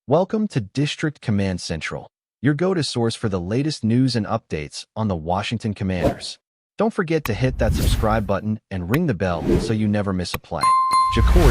Welcome to District Command Central, your go-to source for the latest news and updates on the Washington Commanders. Don't forget to hit that subscribe button and ring the bell so you never miss a play.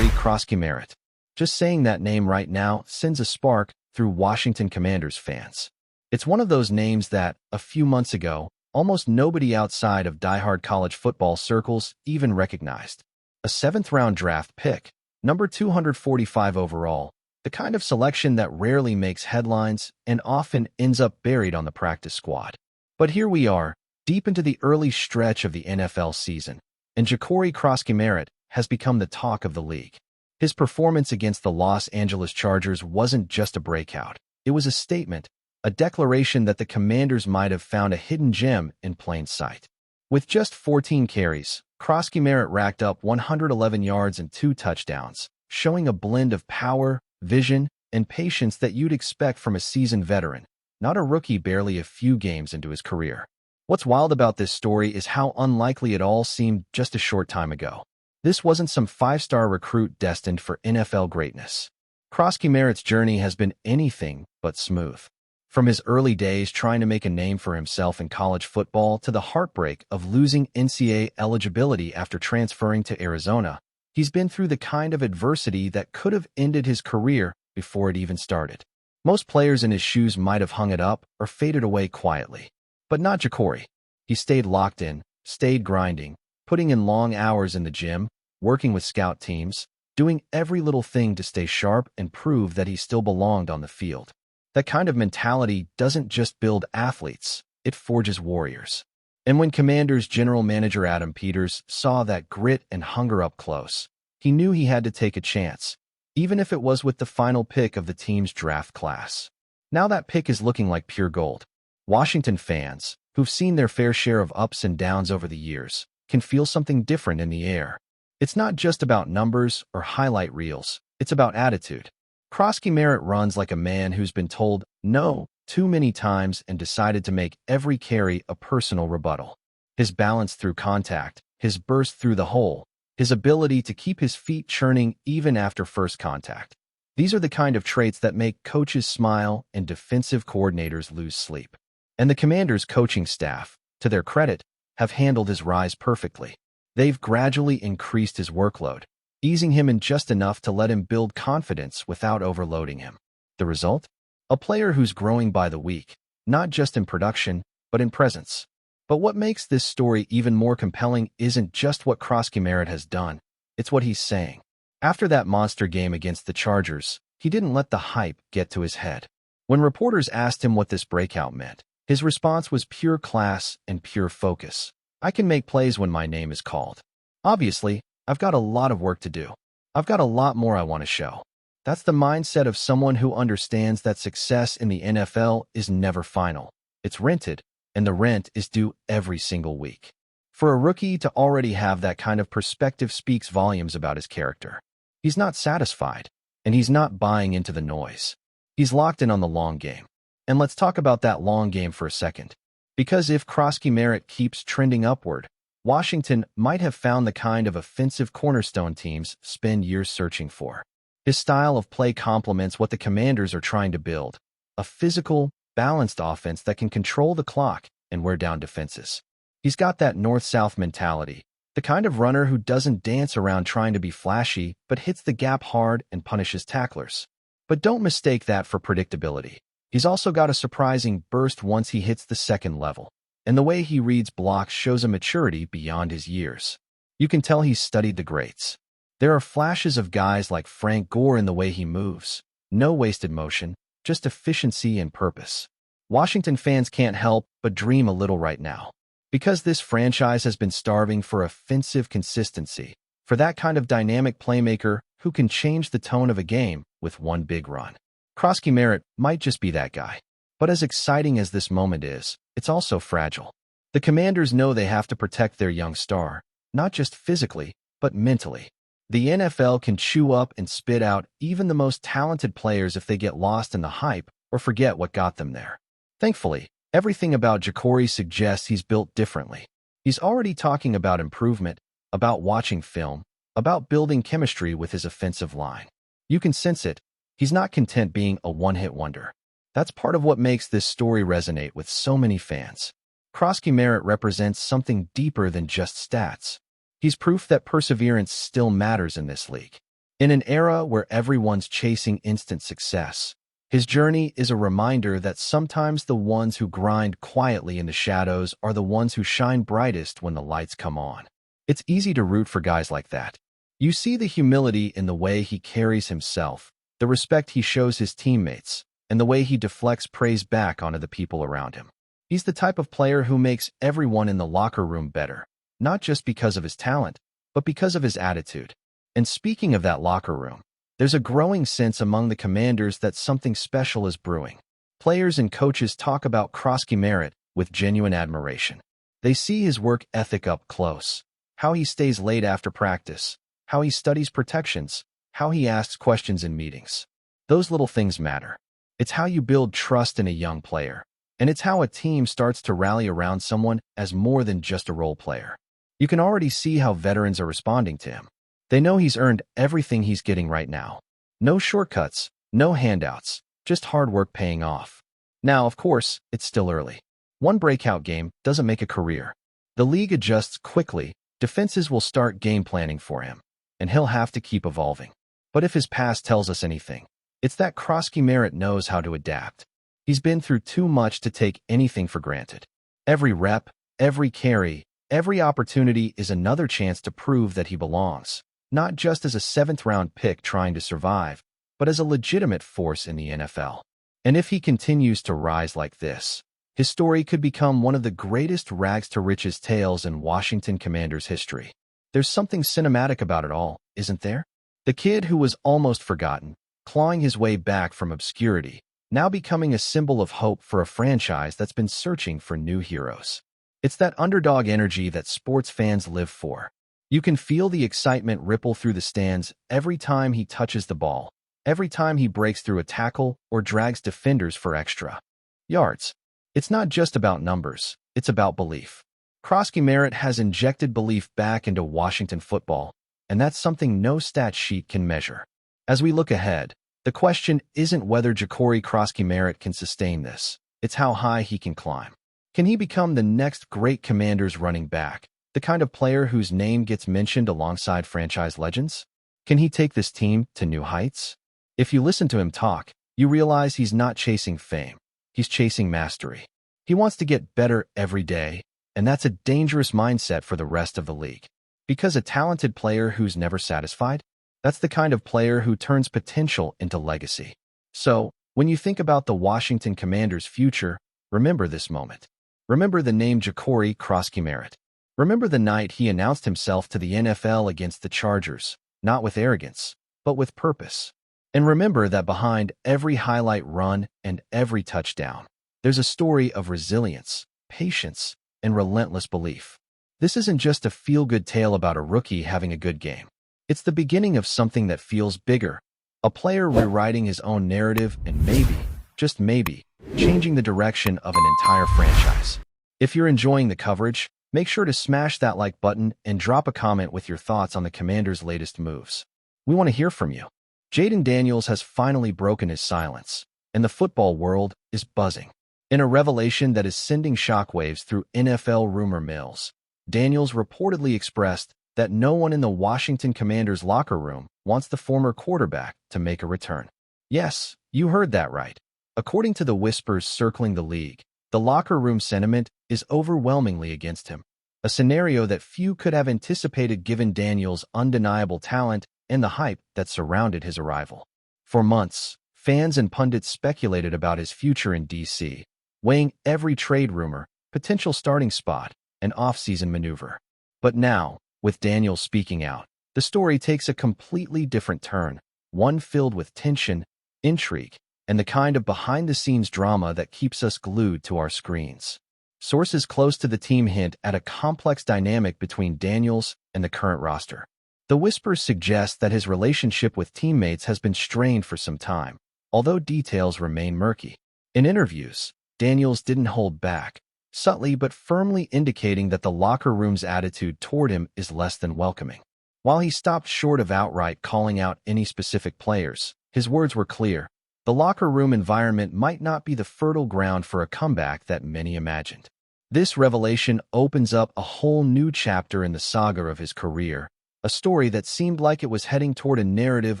Krosky Merritt. Just saying that name right now sends a spark through Washington Commanders fans. It's one of those names that, a few months ago, almost nobody outside of diehard college football circles even recognized. A seventh-round draft pick, number 245 overall, the kind of selection that rarely makes headlines and often ends up buried on the practice squad. But here we are, deep into the early stretch of the NFL season, and Krosky Merritt has become the talk of the league. His performance against the Los Angeles Chargers wasn't just a breakout. It was a statement, a declaration that the Commanders might have found a hidden gem in plain sight. With just 14 carries, Krosky Merritt racked up 111 yards and 2 touchdowns, showing a blend of power, vision, and patience that you'd expect from a seasoned veteran, not a rookie barely a few games into his career. What's wild about this story is how unlikely it all seemed just a short time ago. This wasn't some five-star recruit destined for NFL greatness. Krosky Merritt's journey has been anything but smooth. From his early days trying to make a name for himself in college football to the heartbreak of losing NCAA eligibility after transferring to Arizona, he's been through the kind of adversity that could have ended his career before it even started. Most players in his shoes might have hung it up or faded away quietly. But not Jacory. He stayed locked in, stayed grinding, putting in long hours in the gym, working with scout teams, doing every little thing to stay sharp and prove that he still belonged on the field. That kind of mentality doesn't just build athletes, it forges warriors. And when Commanders general manager Adam Peters saw that grit and hunger up close, he knew he had to take a chance, even if it was with the final pick of the team's draft class. Now that pick is looking like pure gold. Washington fans, who've seen their fair share of ups and downs over the years, can feel something different in the air. It's not just about numbers or highlight reels, it's about attitude. Krosky Merritt runs like a man who's been told no too many times and decided to make every carry a personal rebuttal. His balance through contact, his burst through the hole, his ability to keep his feet churning even after first contact. These are the kind of traits that make coaches smile and defensive coordinators lose sleep. And the Commanders' coaching staff, to their credit, have handled his rise perfectly. They've gradually increased his workload, easing him in just enough to let him build confidence without overloading him. The result? A player who's growing by the week, not just in production, but in presence. But what makes this story even more compelling isn't just what Krosky Merritt has done, it's what he's saying. After that monster game against the Chargers, he didn't let the hype get to his head. When reporters asked him what this breakout meant, his response was pure class and pure focus. I can make plays when my name is called. Obviously, I've got a lot of work to do. I've got a lot more I want to show. That's the mindset of someone who understands that success in the NFL is never final. It's rented, and the rent is due every single week. For a rookie to already have that kind of perspective speaks volumes about his character. He's not satisfied, and he's not buying into the noise. He's locked in on the long game. And let's talk about that long game for a second. Because if Krosky Merritt keeps trending upward, Washington might have found the kind of offensive cornerstone teams spend years searching for. His style of play complements what the Commanders are trying to build, a physical, balanced offense that can control the clock and wear down defenses. He's got that north-south mentality, the kind of runner who doesn't dance around trying to be flashy but hits the gap hard and punishes tacklers. But don't mistake that for predictability. He's also got a surprising burst once he hits the second level, and the way he reads blocks shows a maturity beyond his years. You can tell he's studied the greats. There are flashes of guys like Frank Gore in the way he moves. No wasted motion, just efficiency and purpose. Washington fans can't help but dream a little right now. Because this franchise has been starving for offensive consistency, for that kind of dynamic playmaker who can change the tone of a game with one big run. Krosky Merritt might just be that guy. But as exciting as this moment is, it's also fragile. The Commanders know they have to protect their young star, not just physically, but mentally. The NFL can chew up and spit out even the most talented players if they get lost in the hype or forget what got them there. Thankfully, everything about Jacory suggests he's built differently. He's already talking about improvement, about watching film, about building chemistry with his offensive line. You can sense it. He's not content being a one-hit wonder. That's part of what makes this story resonate with so many fans. Krosky Merritt represents something deeper than just stats. He's proof that perseverance still matters in this league. In an era where everyone's chasing instant success, his journey is a reminder that sometimes the ones who grind quietly in the shadows are the ones who shine brightest when the lights come on. It's easy to root for guys like that. You see the humility in the way he carries himself, the respect he shows his teammates, and the way he deflects praise back onto the people around him. He's the type of player who makes everyone in the locker room better, not just because of his talent, but because of his attitude. And speaking of that locker room, there's a growing sense among the Commanders that something special is brewing. Players and coaches talk about Krosky Merritt with genuine admiration. They see his work ethic up close, how he stays late after practice, how he studies protections, how he asks questions in meetings. Those little things matter. It's how you build trust in a young player, and it's how a team starts to rally around someone as more than just a role player. You can already see how veterans are responding to him. They know he's earned everything he's getting right now. No shortcuts, no handouts, just hard work paying off. Now, of course, it's still early. One breakout game doesn't make a career. The league adjusts quickly, defenses will start game planning for him, and he'll have to keep evolving. But if his past tells us anything, it's that Krosky Merritt knows how to adapt. He's been through too much to take anything for granted. Every rep, every carry, every opportunity is another chance to prove that he belongs, not just as a seventh-round pick trying to survive, but as a legitimate force in the NFL. And if he continues to rise like this, his story could become one of the greatest rags-to-riches tales in Washington Commanders history. There's something cinematic about it all, isn't there? The kid who was almost forgotten, clawing his way back from obscurity, now becoming a symbol of hope for a franchise that's been searching for new heroes. It's that underdog energy that sports fans live for. You can feel the excitement ripple through the stands every time he touches the ball, every time he breaks through a tackle or drags defenders for extra yards. It's not just about numbers, it's about belief. Krosky Merritt has injected belief back into Washington football, and that's something no stat sheet can measure. As we look ahead, the question isn't whether Krosky Merritt can sustain this, it's how high he can climb. Can he become the next great Commanders running back, the kind of player whose name gets mentioned alongside franchise legends? Can he take this team to new heights? If you listen to him talk, you realize he's not chasing fame. He's chasing mastery. He wants to get better every day, and that's a dangerous mindset for the rest of the league. Because a talented player who's never satisfied, that's the kind of player who turns potential into legacy. So, when you think about the Washington Commanders' future, remember this moment. Remember the name Krosky Merritt. Remember the night he announced himself to the NFL against the Chargers, not with arrogance, but with purpose. And remember that behind every highlight run and every touchdown, there's a story of resilience, patience, and relentless belief. This isn't just a feel-good tale about a rookie having a good game. It's the beginning of something that feels bigger, a player rewriting his own narrative and maybe, just maybe, changing the direction of an entire franchise. If you're enjoying the coverage, make sure to smash that like button and drop a comment with your thoughts on the Commanders' latest moves. We want to hear from you. Jayden Daniels has finally broken his silence, and the football world is buzzing. In a revelation that is sending shockwaves through NFL rumor mills, Daniels reportedly expressed that no one in the Washington Commanders locker room wants the former quarterback to make a return. Yes, you heard that right. According to the whispers circling the league, the locker room sentiment is overwhelmingly against him, a scenario that few could have anticipated given Daniels' undeniable talent and the hype that surrounded his arrival. For months, fans and pundits speculated about his future in D.C., weighing every trade rumor, potential starting spot, and off-season maneuver. But now, with Daniels speaking out, the story takes a completely different turn, one filled with tension, intrigue, and the kind of behind-the-scenes drama that keeps us glued to our screens. Sources close to the team hint at a complex dynamic between Daniels and the current roster. The whispers suggest that his relationship with teammates has been strained for some time, although details remain murky. In interviews, Daniels didn't hold back, subtly but firmly indicating that the locker room's attitude toward him is less than welcoming. While he stopped short of outright calling out any specific players, His words were clear. The locker room environment might not be the fertile ground for a comeback that many imagined. This revelation opens up a whole new chapter in the saga of his career, a story that seemed like it was heading toward a narrative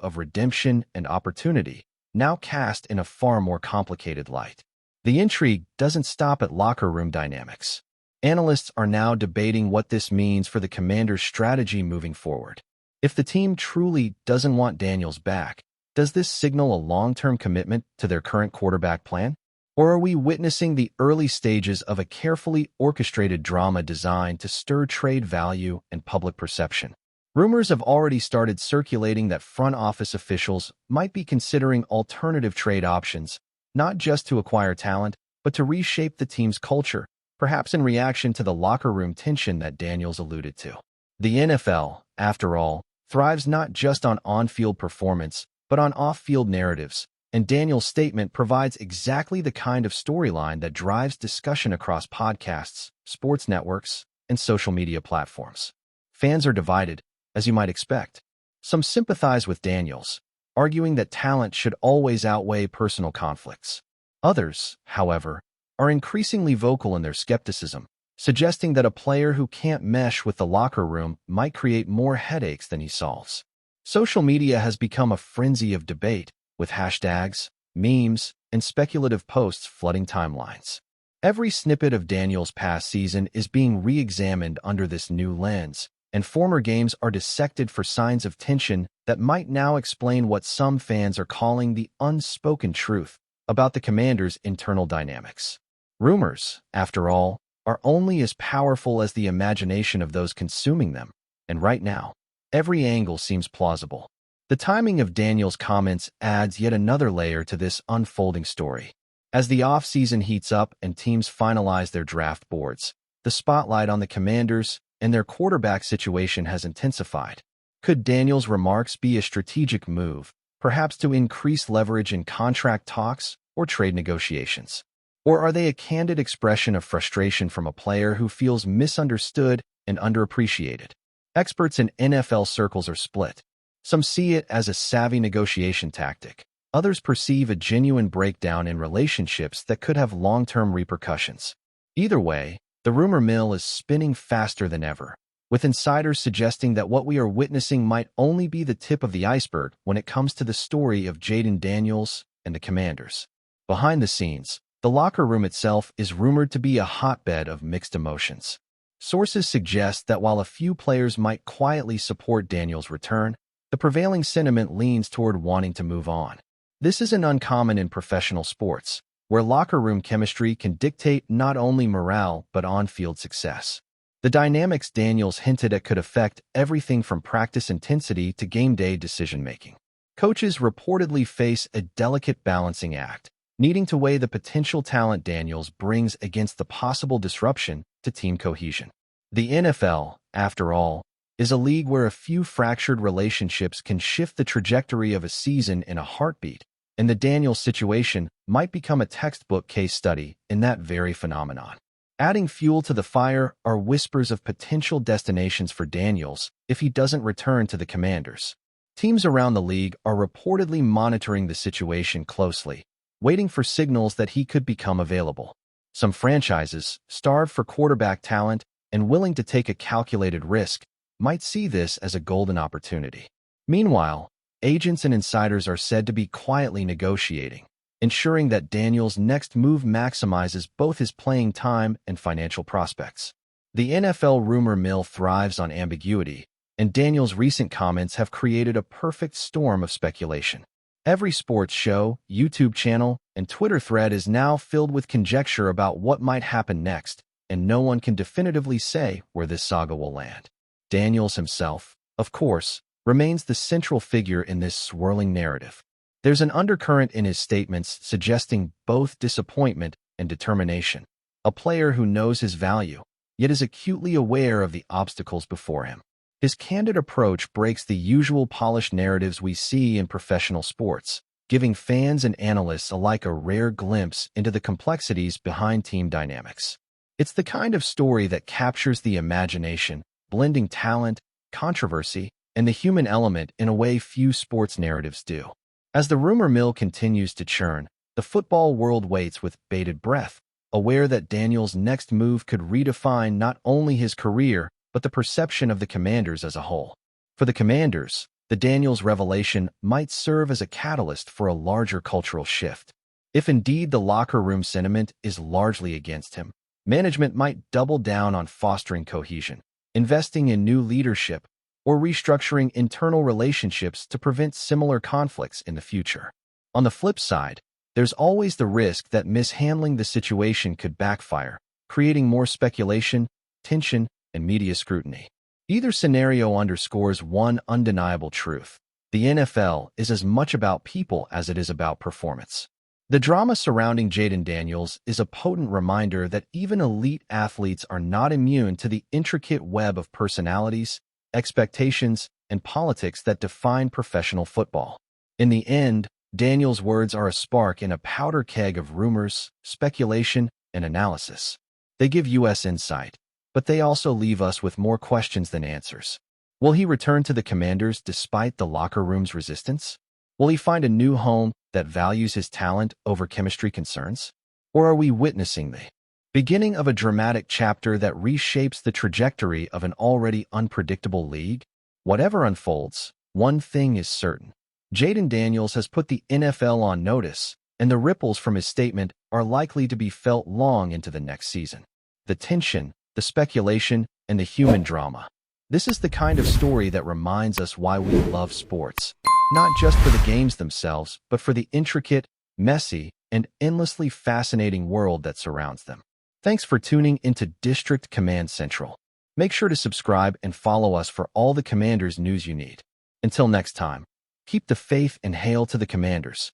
of redemption and opportunity, now cast in a far more complicated light. The intrigue doesn't stop at locker room dynamics. Analysts are now debating what this means for the Commanders' strategy moving forward. If the team truly doesn't want Daniels back, does this signal a long-term commitment to their current quarterback plan? Or are we witnessing the early stages of a carefully orchestrated drama designed to stir trade value and public perception? Rumors have already started circulating that front office officials might be considering alternative trade options, not just to acquire talent, but to reshape the team's culture, perhaps in reaction to the locker room tension that Daniels alluded to. The NFL, after all, thrives not just on on-field performance, but on off-field narratives, and Daniels' statement provides exactly the kind of storyline that drives discussion across podcasts, sports networks, and social media platforms. Fans are divided, as you might expect. Some sympathize with Daniels, arguing that talent should always outweigh personal conflicts. Others, however, are increasingly vocal in their skepticism, suggesting that a player who can't mesh with the locker room might create more headaches than he solves. Social media has become a frenzy of debate, with hashtags, memes, and speculative posts flooding timelines. Every snippet of Daniels' past season is being re-examined under this new lens, and former games are dissected for signs of tension that might now explain what some fans are calling the unspoken truth about the Commanders' internal dynamics. Rumors, after all, are only as powerful as the imagination of those consuming them, and right now, every angle seems plausible. The timing of Daniels' comments adds yet another layer to this unfolding story. As the offseason heats up and teams finalize their draft boards, the spotlight on the Commanders and their quarterback situation has intensified. Could Daniels' remarks be a strategic move, perhaps to increase leverage in contract talks or trade negotiations? Or are they a candid expression of frustration from a player who feels misunderstood and underappreciated? Experts in NFL circles are split. Some see it as a savvy negotiation tactic. Others perceive a genuine breakdown in relationships that could have long-term repercussions. Either way, the rumor mill is spinning faster than ever, with insiders suggesting that what we are witnessing might only be the tip of the iceberg when it comes to the story of JAYDEN Daniels and the Commanders. Behind the scenes, the locker room itself is rumored to be a hotbed of mixed emotions. Sources suggest that while a few players might quietly support Daniels' return, the prevailing sentiment leans toward wanting to move on. This isn't uncommon in professional sports, where locker room chemistry can dictate not only morale but on-field success. The dynamics Daniels hinted at could affect everything from practice intensity to game day decision-making. Coaches reportedly face a delicate balancing act, needing to weigh the potential talent Daniels brings against the possible disruption to team cohesion. The NFL, after all, is a league where a few fractured relationships can shift the trajectory of a season in a heartbeat, and the Daniels situation might become a textbook case study in that very phenomenon. Adding fuel to the fire are whispers of potential destinations for Daniels if he doesn't return to the Commanders. Teams around the league are reportedly monitoring the situation closely, waiting for signals that he could become available. Some franchises, starved for quarterback talent and willing to take a calculated risk, might see this as a golden opportunity. Meanwhile, agents and insiders are said to be quietly negotiating, ensuring that Daniels' next move maximizes both his playing time and financial prospects. The NFL rumor mill thrives on ambiguity, and Daniels' recent comments have created a perfect storm of speculation. Every sports show, YouTube channel, and Twitter thread is now filled with conjecture about what might happen next, and no one can definitively say where this saga will land. Daniels himself, of course, remains the central figure in this swirling narrative. There's an undercurrent in his statements suggesting both disappointment and determination. A player who knows his value, yet is acutely aware of the obstacles before him. His candid approach breaks the usual polished narratives we see in professional sports, giving fans and analysts alike a rare glimpse into the complexities behind team dynamics. It's the kind of story that captures the imagination, blending talent, controversy, and the human element in a way few sports narratives do. As the rumor mill continues to churn, the football world waits with bated breath, aware that Daniels' next move could redefine not only his career, but the perception of the Commanders as a whole. For the Commanders, the Daniels revelation might serve as a catalyst for a larger cultural shift. If indeed the locker room sentiment is largely against him, management might double down on fostering cohesion, investing in new leadership, or restructuring internal relationships to prevent similar conflicts in the future. On the flip side, there's always the risk that mishandling the situation could backfire, creating more speculation, tension, and media scrutiny. Either scenario underscores one undeniable truth: the NFL is as much about people as it is about performance. The drama surrounding Jayden Daniels is a potent reminder that even elite athletes are not immune to the intricate web of personalities, expectations, and politics that define professional football. In the end, Daniels' words are a spark in a powder keg of rumors, speculation, and analysis. They give us insight, but they also leave us with more questions than answers. Will he return to the Commanders despite the locker room's resistance? Will he find a new home that values his talent over chemistry concerns? Or are we witnessing the beginning of a dramatic chapter that reshapes the trajectory of an already unpredictable league? Whatever unfolds, one thing is certain: Jayden Daniels has put the NFL on notice, and the ripples from his statement are likely to be felt long into the next season. The tension, the speculation, and the human drama. This is the kind of story that reminds us why we love sports, not just for the games themselves, but for the intricate, messy, and endlessly fascinating world that surrounds them. Thanks for tuning into District Command Central. Make sure to subscribe and follow us for all the Commanders news you need. Until next time, keep the faith and hail to the Commanders.